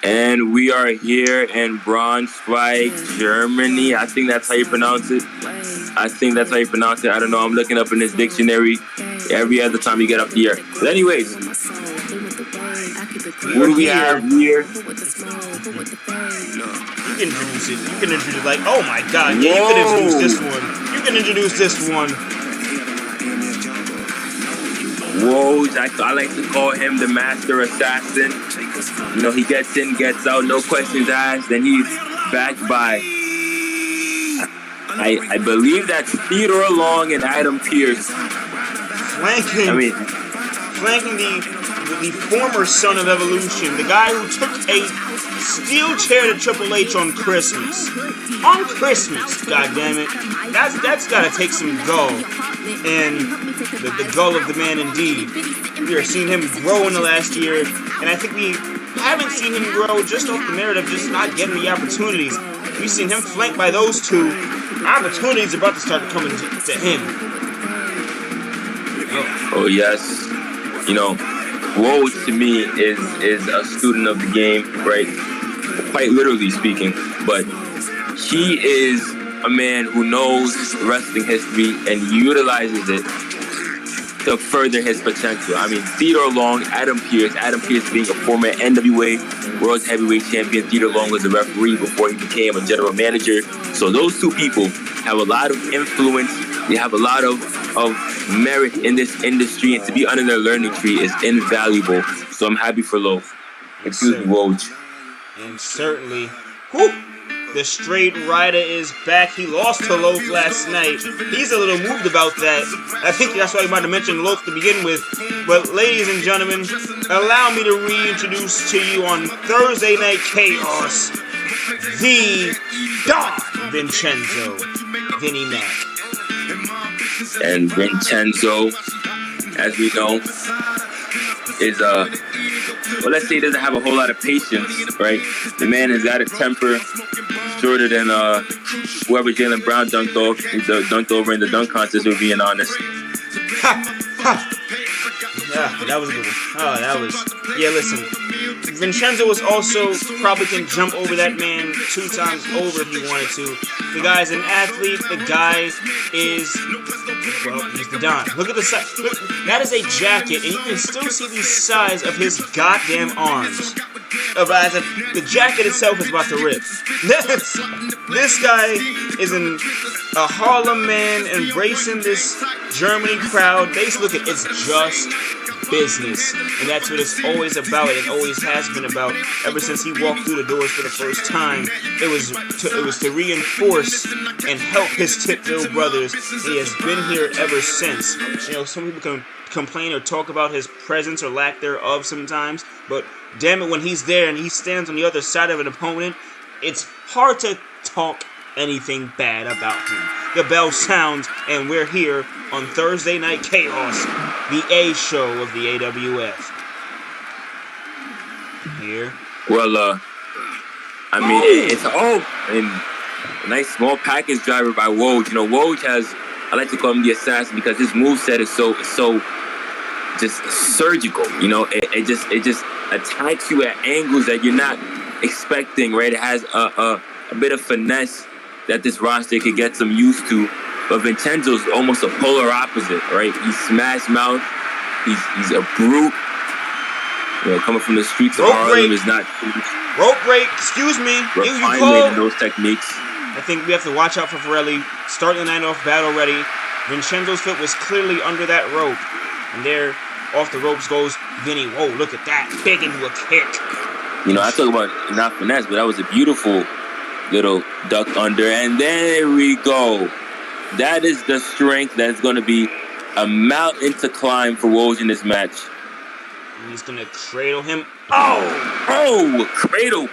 And we are here in Braunschweig, Germany. I think that's how you pronounce it. I don't know. I'm looking up in this dictionary every other time you get up here. But anyways, who do we have here? You can introduce it. You can introduce it like, oh my god, yeah, you can introduce this one. You can introduce this one. Whoa, I like to call him the master assassin. You know, he gets in, gets out, no questions asked. Then he's backed by, I believe that's Theodore Long and Adam Pearce. Flanking the former son of Evolution, the guy who took a steel chair to Triple H on Christmas. On Christmas, goddammit. That's gotta take some gall. And the gall of the man indeed. We are seeing him grow in the last year, and I think we haven't seen him grow just off the merit of just not getting the opportunities. We've seen him flanked by those two. Opportunities are about to start coming to him. Oh yes. You know, Woj to me is a student of the game, right? Quite literally speaking. But he is a man who knows wrestling history and utilizes it to further his potential. I mean, Theodore Long, Adam Pearce being a former NWA World Heavyweight Champion. Theodore Long was a referee before he became a general manager. So those two people have a lot of influence. They have a lot of merit in this industry, and to be under their learning tree is invaluable. So I'm happy for Loaf. Excuse me, Woj. And certainly, the Straight Rider is back. He lost to Loaf last night. He's a little moved about that. I think that's why he might have mentioned Loaf to begin with. But ladies and gentlemen, allow me to reintroduce to you on Thursday Night Chaos, the Don Vincenzo, Vinnie Mac. And Vincenzo, as we know, is well, let's say he doesn't have a whole lot of patience, right? The man has got a temper shorter than whoever Jaylen Brown dunked over in the dunk contest, we're being honest. Yeah, that was a good one. Oh, that was... Yeah, listen. Vincenzo was also probably can jump over that man 2 times over if he wanted to. The guy's an athlete. The guy is... Well, he's the Don. Look at the size. Look, that is a jacket, and you can still see the size of his goddamn arms. The jacket itself is about to rip. This guy is a Harlem man embracing this Germany crowd. Look at it's just business, and that's what it's always about. It always has been about. Ever since he walked through the doors for the first time, it was to reinforce and help his Tipville brothers. He has been here ever since. You know, some people can complain or talk about his presence or lack thereof sometimes, but damn it, when he's there and he stands on the other side of an opponent, it's hard to talk anything bad about him. The bell sounds, and we're here on Thursday Night Chaos, the A show of the AWF. Here. Well, I mean, it's a nice small package driver by Woj. You know, Woj has, I like to call him the assassin because his moveset is so just surgical. You know, it just attacks you at angles that you're not expecting, right? It has a bit of finesse that this roster could get some used to. But Vincenzo's almost a polar opposite, right? He's smash mouth. He's a brute. You know, coming from the streets of Harlem is not rope break. Excuse me. You call those techniques. I think we have to watch out for Forelli. Starting the night off bad already. Vincenzo's foot was clearly under that rope, and there, off the ropes goes Vinny. Whoa, look at that! Big into a kick. You know, I talk about not finesse, but that was a beautiful little duck under, and there we go. That is the strength that's going to be a mountain to climb for Woj in this match. And he's going to cradle him. Cradle,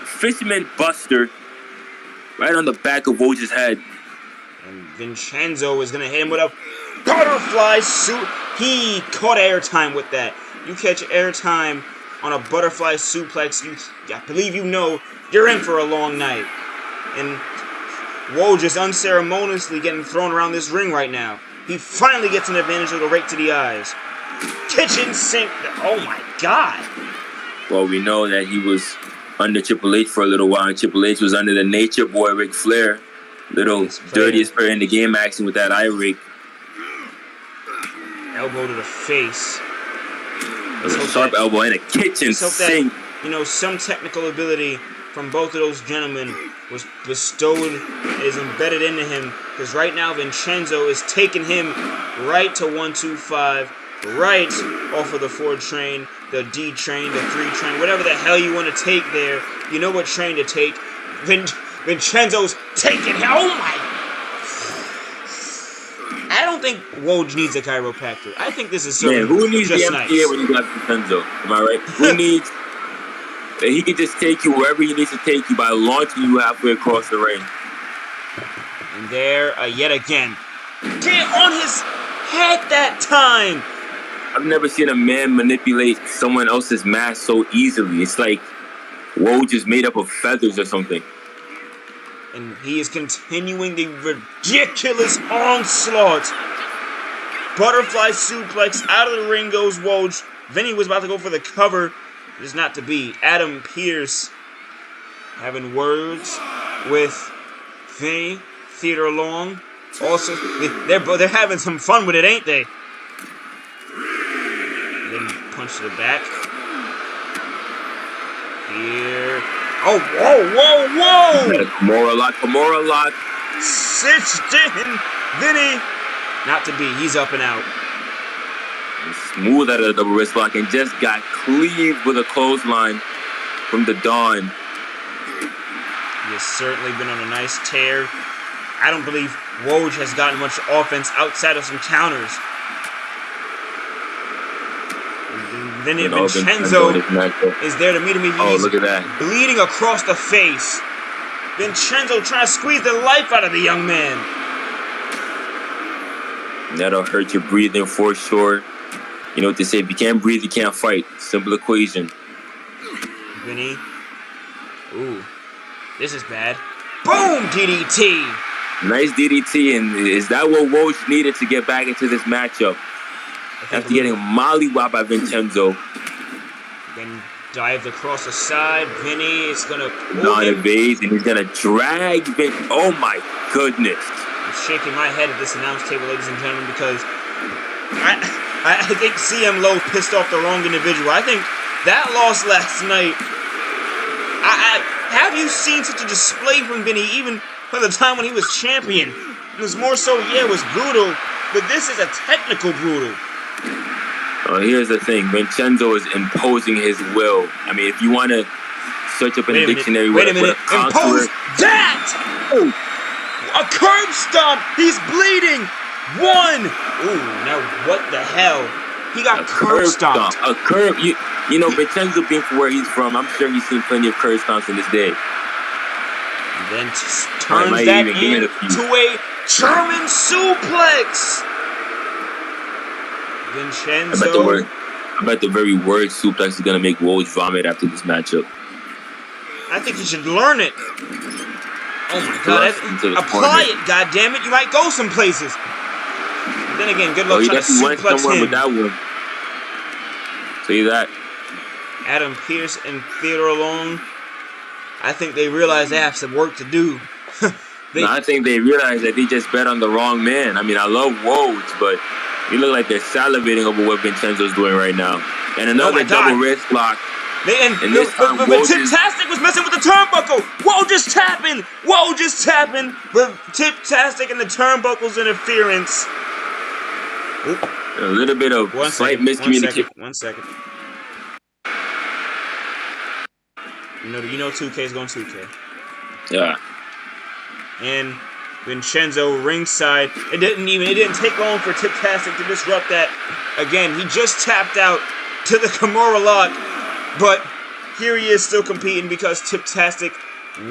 fisherman buster, right on the back of Woj's head. And Vincenzo is going to hit him with a butterfly suit. He caught airtime with that. You catch airtime on a butterfly suplex, I believe you know you're in for a long night. And Woj just unceremoniously getting thrown around this ring right now. He finally gets an advantage of the rake to the eyes. Kitchen sink. Oh my god. Well, we know that he was under Triple H for a little while, and Triple H was under the Nature Boy, Ric Flair. Little dirtiest player in the game, acting with that eye rake. Elbow to the face. A sharp elbow in a kitchen sink. That, some technical ability from both of those gentlemen was bestowed, is embedded into him. Because right now, Vincenzo is taking him right to 1-2-5, right off of the 4 train, the D train, the 3 train, whatever the hell you want to take there. You know what train to take. Vincenzo's taking him. Oh my! I don't think Woj needs a chiropractor. I think this is something. Man, who needs the MTA when you got Vincenzo? Am I right? Who needs? He can just take you wherever he needs to take you by launching you halfway across the ring. And there, yet again, get on his head that time. I've never seen a man manipulate someone else's mask so easily. It's like Woj is made up of feathers or something. And he is continuing the ridiculous onslaught. Butterfly suplex, out of the ring goes Woj. Vinny was about to go for the cover. It is not to be. Adam Pearce having words with Vinny, Theodore Long. Also, they're having some fun with it, ain't they? Then punch to the back. Here. Oh, whoa! Kimura lock. Cinched in. Vinny. Not to be. He's up and out. Smooth out of the double wrist lock and just got cleaved with a clothesline from the Dawn. He has certainly been on a nice tear. I don't believe Woj has gotten much offense outside of some counters. Then Vincenzo is there to meet him. Look at that. Bleeding across the face. Vincenzo trying to squeeze the life out of the young man. That'll hurt your breathing for sure. You know what they say, if you can't breathe, you can't fight. Simple equation. Vinny. Ooh. This is bad. Boom! DDT! Nice DDT, and is that what Woj needed to get back into this matchup? After getting mollywopped by Vincenzo. Then dived across the side. Vinny is going to... Non-evade, and he's going to drag Vin... Oh my goodness. I'm shaking my head at this announce table, ladies and gentlemen, because I think CM Lowe pissed off the wrong individual. I think that loss last night... have you seen such a display from Vinny, even for the time when he was champion? It was more so, it was brutal, but this is a technical brutal. Here's the thing. Vincenzo is imposing his will. I mean, if you want to search up in the dictionary... Wait a minute. Impose that! Oh. A curb stomp! He's bleeding! 1! Ooh, now what the hell? He got curb stomped. A curb... You know, Vincenzo being from where he's from, I'm sure he's seen plenty of curb stomps in this day. And then turns that into a German suplex! Vincenzo. I bet the very word suplex is going to make Woj vomit after this matchup. I think he should learn it. Oh my God. Apply it, goddammit. You might go some places. But then again, good luck trying to suplex him. With that one. See that? Adam Pearce and Theodore Long. I think they realize they have some work to do. I think they realize that they just bet on the wrong man. I mean, I love Woj, but you look like they're salivating over what Vincenzo's doing right now. And another double wrist lock. But Tip-Tastic was messing with the turnbuckle. Whoa, just tapping. But Tip-Tastic and the turnbuckle's interference. Oop. A little bit of slight miscommunication. One second. You know 2K is going 2K. Yeah. And Vincenzo ringside. It didn't take long for Tip-Tastic to disrupt that. Again, he just tapped out to the Kimura lock. But here he is still competing because Tip-Tastic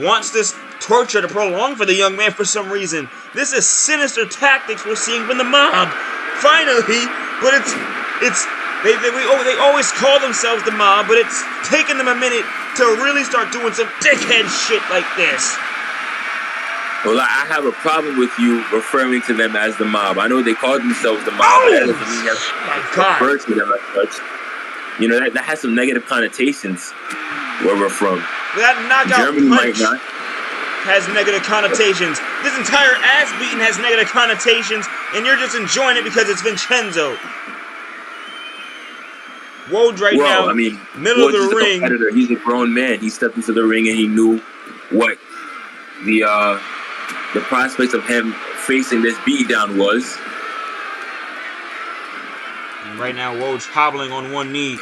wants this torture to prolong for the young man for some reason. This is sinister tactics we're seeing from the mob. Finally, but they always call themselves the mob, but it's taken them a minute to really start doing some dickhead shit like this. Well, I have a problem with you referring to them as the mob. I know they call themselves the mob, but that doesn't mean you have to refer to them as such. You know, that has some negative connotations where we're from. That knockout Germany punch might not. has negative connotations. This entire ass beating has negative connotations, and you're just enjoying it because it's Vincenzo. Woj now, I mean, middle of Woj is the a ring. competitor. He's a grown man. He stepped into the ring and he knew what the prospects of him facing this beatdown was. And right now, Woj hobbling on one knee.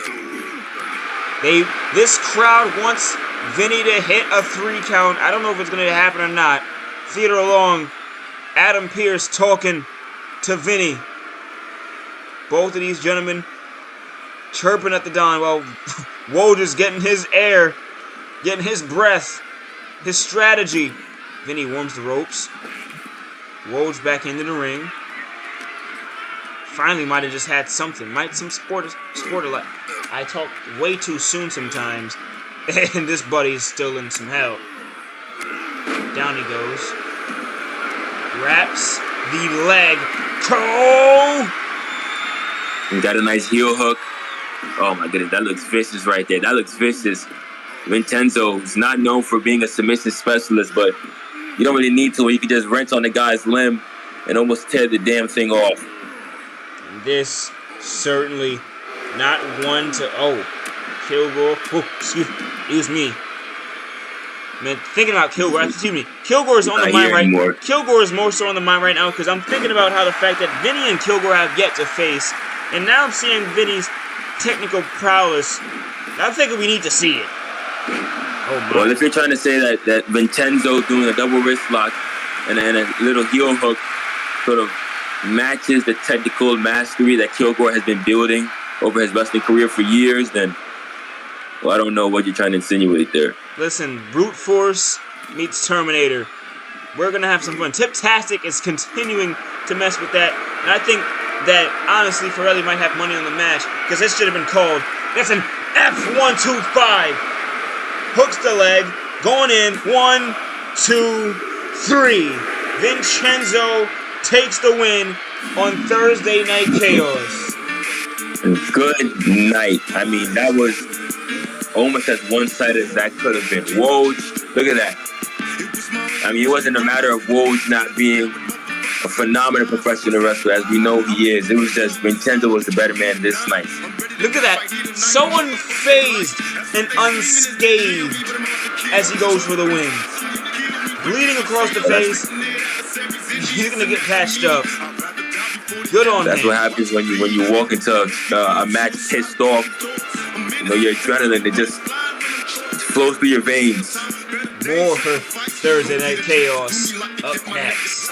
This crowd wants Vinny to hit a 3 count. I don't know if it's going to happen or not. Theodore Long, Adam Pearce talking to Vinny. Both of these gentlemen chirping at the dawn while Woj is getting his air, getting his breath, his strategy. Vinny warms the ropes. Woj back into the ring. Finally might have just had something. Might some sporter like. I talk way too soon sometimes. And this buddy's still in some hell. Down he goes. Wraps the leg. Oh! He got a nice heel hook. Oh my goodness, that looks vicious right there. That looks vicious. Vincenzo is not known for being a submission specialist, but you don't really need to. You can just wrench on the guy's limb and almost tear the damn thing off. This certainly not one to... Oh, Kilgore. Oh, excuse me. Man, thinking about Kilgore. Excuse me. Kilgore is on the mind right now. Kilgore is more so on the mind right now because I'm thinking about how the fact that Vinny and Kilgore have yet to face, and now I'm seeing Vinny's technical prowess. I'm thinking we need to see it. Oh my. Well, if you're trying to say that Vincenzo doing a double wrist lock and a little heel hook sort of matches the technical mastery that Kilgore has been building over his wrestling career for years, then well, I don't know what you're trying to insinuate there. Listen, brute force meets Terminator. We're going to have some fun. Tip-tastic is continuing to mess with that. And I think that, honestly, Forelli might have money on the match because this should have been called. That's an F125. Hooks the leg. Going in. 1, 2, 3. Vincenzo takes the win on Thursday Night Chaos. Good night. I mean, that was almost as one-sided as that could have been. Woj, look at that. I mean, it wasn't a matter of Woj not being a phenomenal professional wrestler, as we know he is. It was just Vincenzo was the better man this night. Look at that. So unfazed and unscathed as he goes for the win. Bleeding across the face. He's going to get patched up. Good on him. That's what happens when you walk into a match pissed off. You know, your adrenaline, it just flows through your veins. More Thursday Night Chaos up next.